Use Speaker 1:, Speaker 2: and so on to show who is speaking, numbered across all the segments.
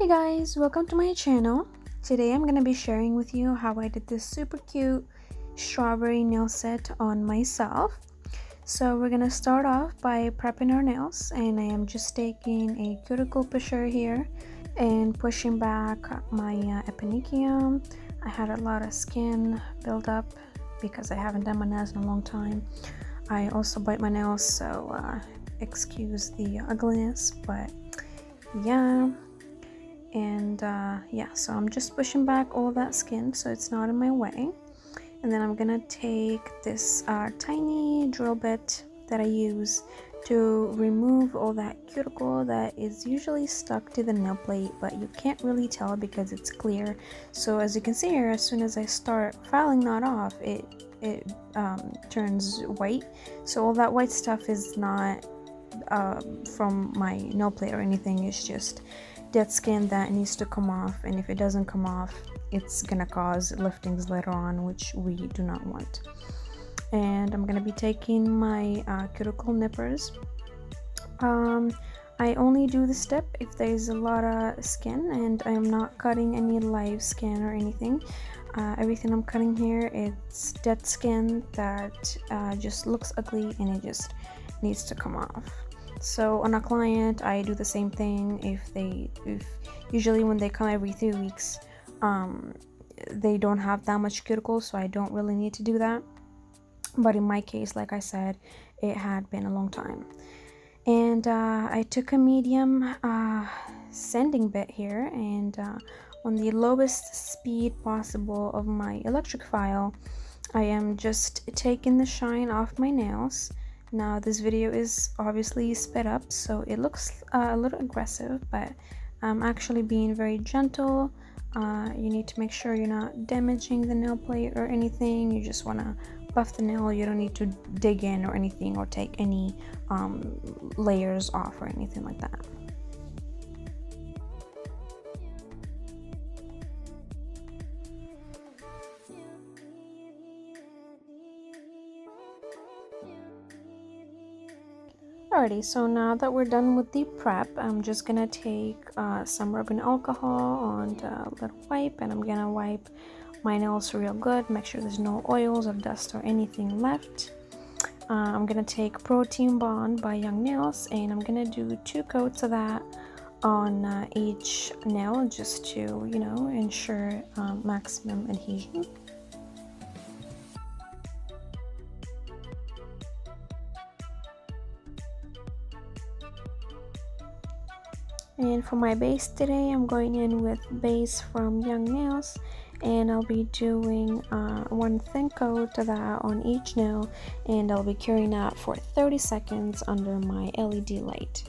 Speaker 1: Hey guys, welcome to my channel. Today I'm gonna be sharing with you how I did this super cute strawberry nail set on myself. So we're gonna start off by prepping our nails, and I am just taking a cuticle pusher here and pushing back my eponychium. I had a lot of skin build up because I haven't done my nails in a long time. I also bite my nails, so excuse the ugliness, but yeah. And yeah, so I'm just pushing back all that skin so it's not in my way. And then I'm gonna take this tiny drill bit that I use to remove all that cuticle that is usually stuck to the nail plate, but you can't really tell because it's clear. So as you can see here, as soon as I start filing that off, it turns white. So all that white stuff is not from my nail plate or anything. It's just dead skin that needs to come off, and if it doesn't come off, it's gonna cause liftings later on, which we do not want. And I'm gonna be taking my cuticle nippers. I only do this step if there's a lot of skin and I'm not cutting any live skin or anything. Everything I'm cutting here, it's dead skin that just looks ugly and it just needs to come off. So on a client, I do the same thing. If usually when they come every 3 weeks, they don't have that much cuticle, so I don't really need to do that. But in my case, like I said, it had been a long time. And I took a medium sanding bit here, and on the lowest speed possible of my electric file, I am just taking the shine off my nails. Now this video is obviously sped up, so it looks a little aggressive, but I'm actually being very gentle. You need to make sure you're not damaging the nail plate or anything. You just want to buff the nail. You don't need to dig in or anything or take any layers off or anything like that. Alrighty, so now that we're done with the prep, I'm just gonna take some rubbing alcohol and a little wipe, and I'm gonna wipe my nails real good, make sure there's no oils or dust or anything left. I'm gonna take Protein Bond by Young Nails, and I'm gonna do 2 coats of that on each nail just to, you know, ensure maximum adhesion. And for my base today, I'm going in with base from Young Nails, and I'll be doing 1 thin coat of that on each nail, and I'll be curing that for 30 seconds under my LED light.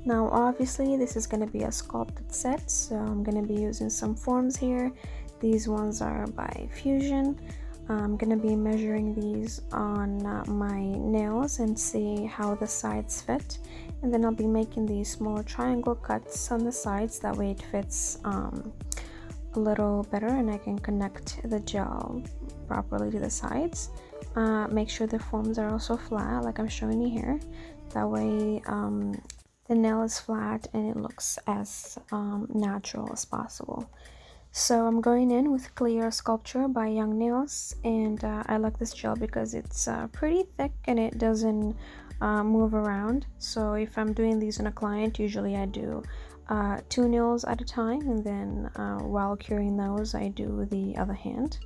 Speaker 1: Now obviously this is going to be a sculpted set, so I'm going to be using some forms here. These ones are by Fusion. I'm going to be measuring these on my nails and see how the sides fit, and then I'll be making these small triangle cuts on the sides. That way it fits a little better and I can connect the gel properly to the sides. Make sure the forms are also flat like I'm showing you here. That way the nail is flat and it looks as natural as possible. So I'm going in with Clear Sculpture by Young Nails, and I like this gel because it's pretty thick and it doesn't move around. So if I'm doing these on a client, usually I do 2 nails at a time, and then while curing those I do the other hand.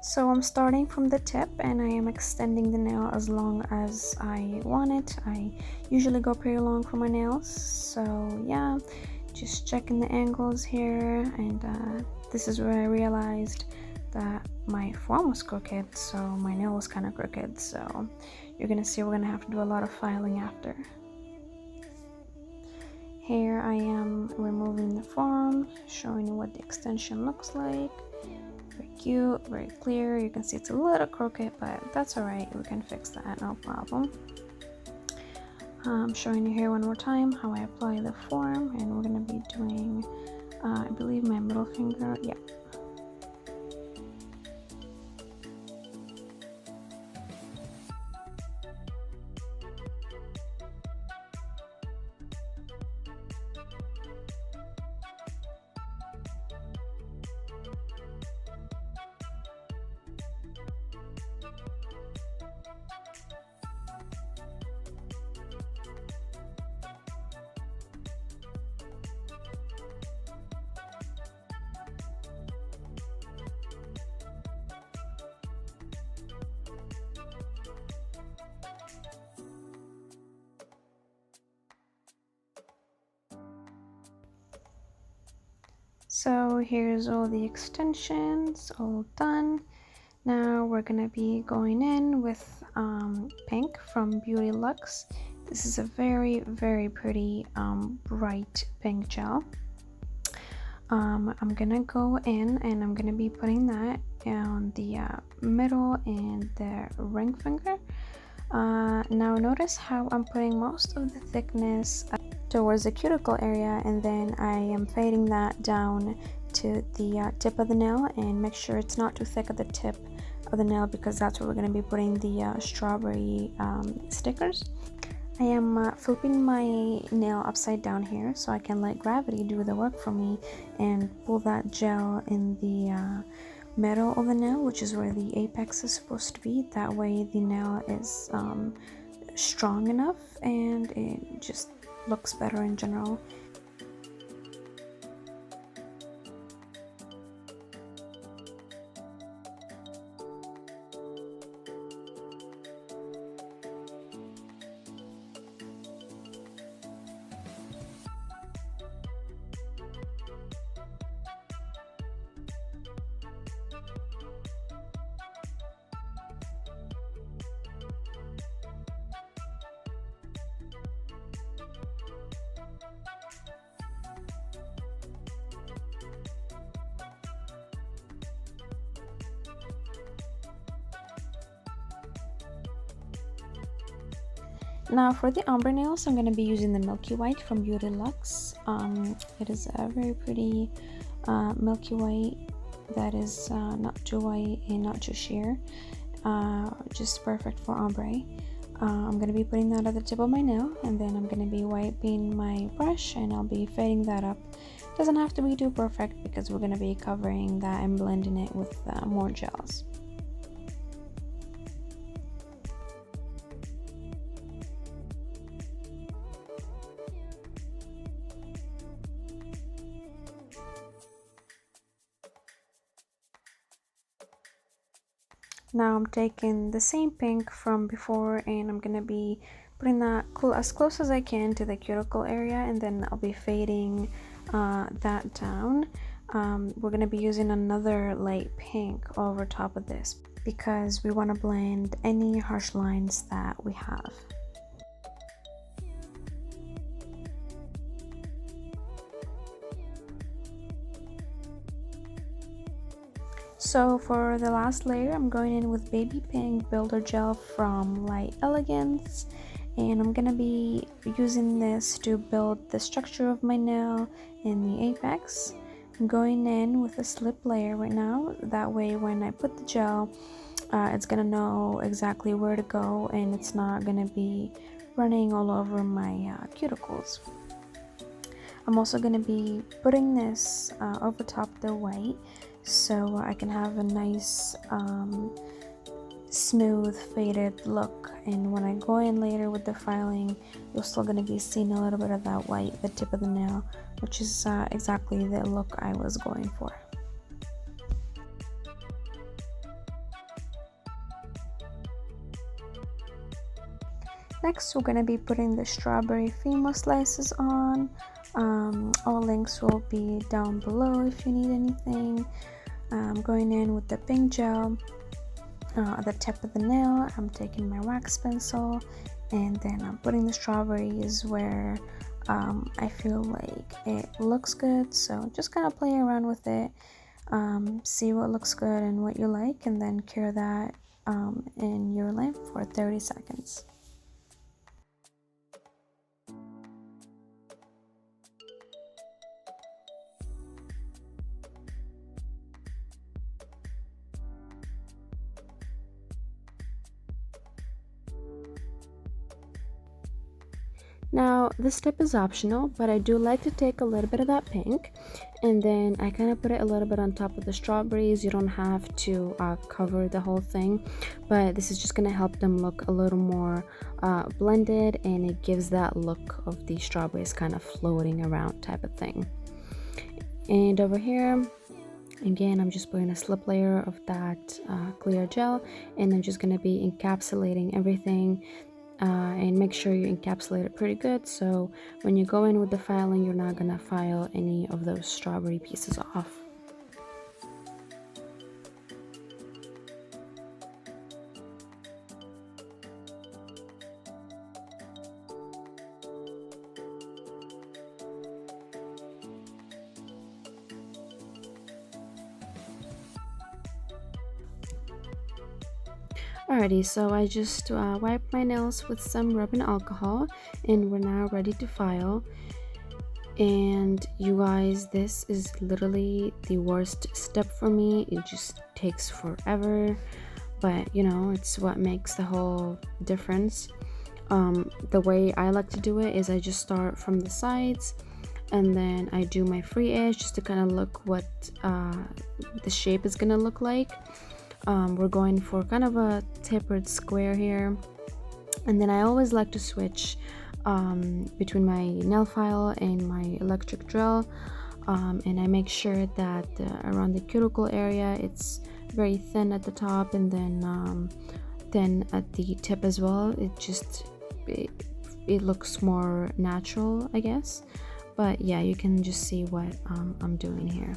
Speaker 1: So I'm starting from the tip and I am extending the nail as long as I want it. I usually go pretty long for my nails, so yeah, just checking the angles here. And this is where I realized that my form was crooked, so my nail was kind of crooked. So you're gonna see we're gonna have to do a lot of filing after. Here I am removing the form, showing you what the extension looks like. Very cute, very clear. You can see it's a little crooked, but that's alright, we can fix that, no problem. I'm showing you here one more time how I apply the form, and we're going to be doing I believe my middle middle finger, yeah. So here's all the extensions all done. Now we're gonna be going in with pink from Beautilux. This is a very, very pretty bright pink gel. I'm gonna go in and I'm gonna be putting that on the middle and the ring finger. Now notice how I'm putting most of the thickness towards the cuticle area, and then I am fading that down to the tip of the nail, and make sure it's not too thick at the tip of the nail because that's where we're going to be putting the strawberry stickers. I am flipping my nail upside down here so I can let gravity do the work for me and pull that gel in the middle of the nail, which is where the apex is supposed to be. That way the nail is strong enough and it just looks better in general. Now for the ombre nails, I'm going to be using the Milky White from Beautilux. It is a very pretty milky white that is not too white and not too sheer. Just perfect for ombre. I'm going to be putting that at the tip of my nail, and then I'm going to be wiping my brush and I'll be fading that up. Doesn't have to be too perfect because we're going to be covering that and blending it with more gels. Now I'm taking the same pink from before and I'm gonna be putting that as close as I can to the cuticle area, and then I'll be fading that down. We're gonna be using another light pink over top of this because we want to blend any harsh lines that we have. So for the last layer, I'm going in with baby pink builder gel from Light Elegance, and I'm gonna be using this to build the structure of my nail in the apex. I'm going in with a slip layer right now, that way when I put the gel, it's gonna know exactly where to go and it's not gonna be running all over my cuticles. I'm also gonna be putting this over top the white so I can have a nice smooth faded look, and when I go in later with the filing, you're still going to be seeing a little bit of that white, the tip of the nail, which is exactly the look I was going for. Next, we're going to be putting the strawberry Fimo slices on. All links will be down below if you need anything. I'm going in with the pink gel at the tip of the nail. I'm taking my wax pencil and then I'm putting the strawberries where I feel like it looks good, so just kind of play around with it, see what looks good and what you like, and then cure that in your lamp for 30 seconds. Now this step is optional, but I do like to take a little bit of that pink and then I kind of put it a little bit on top of the strawberries. You don't have to cover the whole thing, but this is just going to help them look a little more blended, and it gives that look of the strawberries kind of floating around type of thing. And over here again, I'm just putting a slip layer of that clear gel, and I'm just going to be encapsulating everything. And make sure you encapsulate it pretty good, so when you go in with the filing, you're not gonna file any of those strawberry pieces off. Alrighty, so I just wiped my nails with some rubbing alcohol, and we're now ready to file. And you guys, this is literally the worst step for me. It just takes forever, but you know, it's what makes the whole difference. The way I like to do it is I just start from the sides, and then I do my free edge just to kind of look what the shape is gonna look like. We're going for kind of a tapered square here, and then I always like to switch between my nail file and my electric drill, and I make sure that around the cuticle area it's very thin at the top, and then at the tip as well. It looks more natural, I guess, but yeah, you can just see what I'm doing here.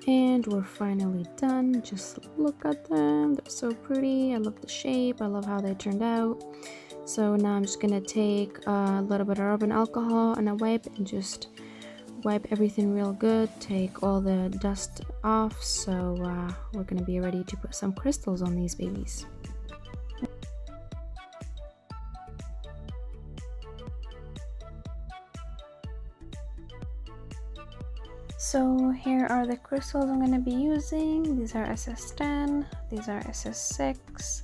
Speaker 1: And we're finally done. Just look at them, they're so pretty. I love the shape, I love how they turned out. So now I'm just gonna take a little bit of rubbing alcohol and a wipe and just wipe everything real good, take all the dust off. So we're gonna be ready to put some crystals on these babies. So here are the crystals I'm going to be using. These are SS10, these are SS6,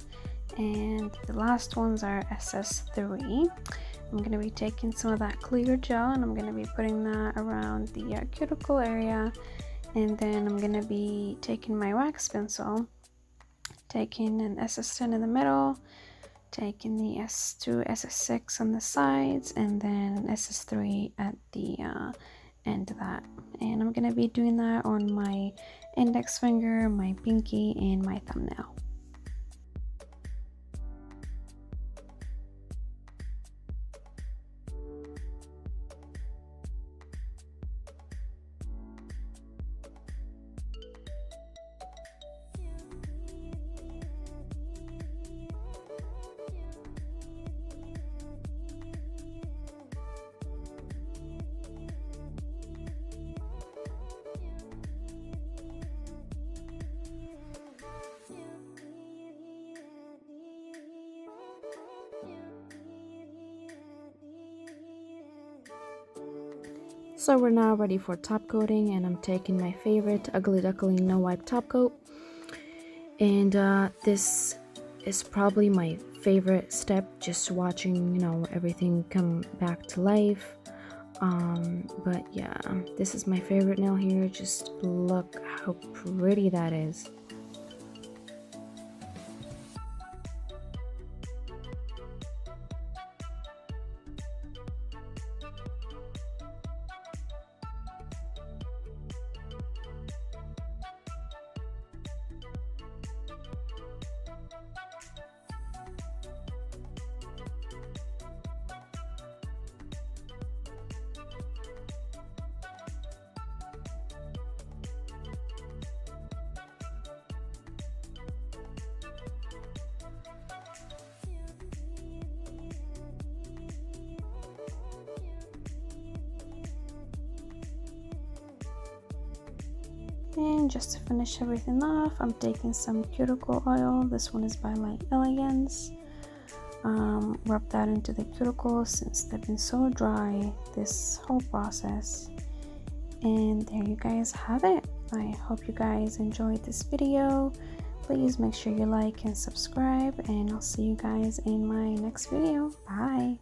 Speaker 1: and the last ones are SS3. I'm going to be taking some of that clear gel and I'm going to be putting that around the cuticle area, and then I'm going to be taking my wax pencil, taking an SS10 in the middle, taking the S2, SS6 on the sides, and then an SS3 at the end of that. And I'm gonna be doing that on my index finger, my pinky, and my thumbnail. So we're now ready for top coating, and I'm taking my favorite Ugly Duckling No Wipe top coat. And this is probably my favorite step, just watching, you know, everything come back to life. But yeah, this is my favorite nail here. Just look how pretty that is. And just to finish everything off, I'm taking some cuticle oil. This one is by Light Elegance. Rub that into the cuticles since they've been so dry this whole process. And there you guys have it. I hope you guys enjoyed this video. Please make sure you like and subscribe, and I'll see you guys in my next video. Bye.